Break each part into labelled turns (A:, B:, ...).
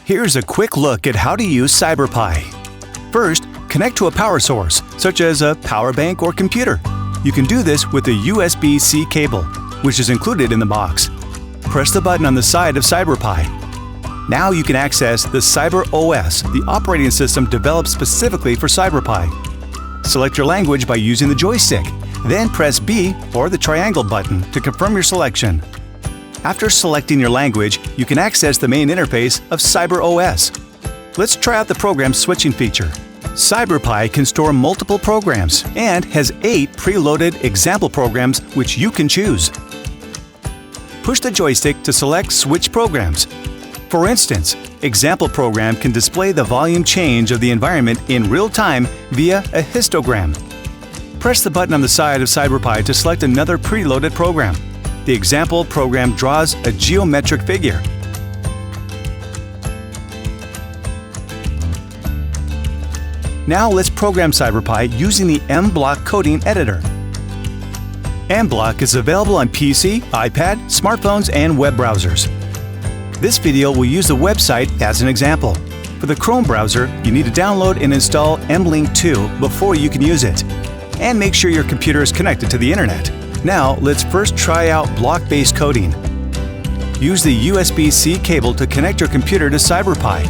A: Here's a quick look at how to use CyberPi. First, connect to a power source, such as a power bank or computer. You can do this with a USB-C cable, which is included in the box. Press the button on the side of CyberPi. Now you can access the CyberOS, the operating system developed specifically for CyberPi. Select your language by using the joystick, then press B or the triangle button to confirm your selection. After selecting your language, you can access the main interface of CyberOS. Let's try out the program switching feature. CyberPi can store multiple programs and has 8 preloaded example programs which you can choose. Push the joystick to select Switch Programs. For instance, Example Program can display the volume change of the environment in real time via a histogram. Press the button on the side of CyberPi to select another preloaded program. The example program draws a geometric figure. Now let's program CyberPi using the mBlock coding editor. mBlock is available on PC, iPad, smartphones, and web browsers. This video will use the website as an example. For the Chrome browser, you need to download and install mLink 2 before you can use it. And make sure your computer is connected to the internet. Now, let's first try out block-based coding. Use the USB-C cable to connect your computer to CyberPi.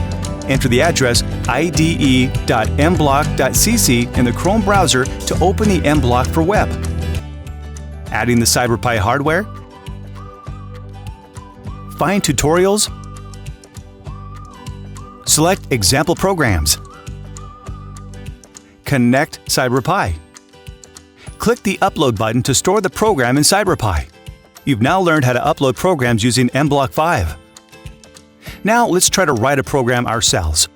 A: Enter the address ide.mblock.cc in the Chrome browser to open the mBlock for web. Adding the CyberPi hardware. Find Tutorials. Select Example Programs. Connect CyberPi. Click the Upload button to store the program in CyberPi. You've now learned how to upload programs using mBlock 5. Now let's try to write a program ourselves.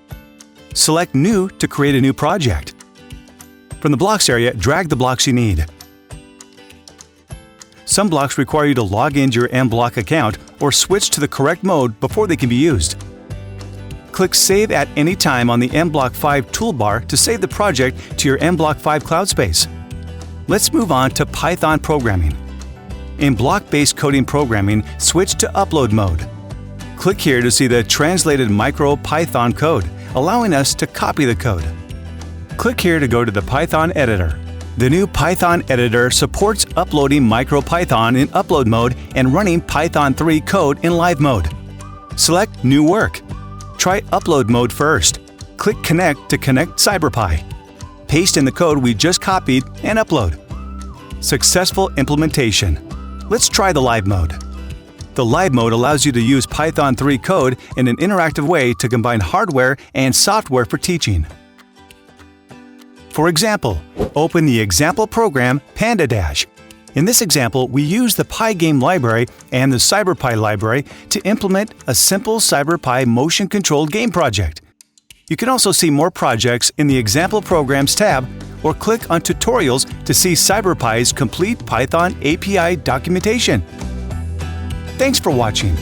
A: Select New to create a new project. From the Blocks area, drag the blocks you need. Some blocks require you to log into your mBlock account or switch to the correct mode before they can be used. Click Save at any time on the mBlock 5 toolbar to save the project to your mBlock 5 cloud space. Let's move on to Python programming. In block-based coding programming, switch to Upload mode. Click here to see the translated micro-Python code, allowing us to copy the code. Click here to go to the Python editor. The new Python editor supports uploading MicroPython in upload mode and running Python 3 code in live mode. Select New Work. Try upload mode first. Click Connect to connect CyberPi. Paste in the code we just copied and upload. Successful implementation. Let's try the live mode. The live mode allows you to use Python 3 code in an interactive way to combine hardware and software for teaching. For example, open the example program PandaDash. In this example, we use the Pygame library and the CyberPi library to implement a simple CyberPi motion-controlled game project. You can also see more projects in the Example Programs tab or click on Tutorials to see CyberPi's complete Python API documentation. Thanks for watching.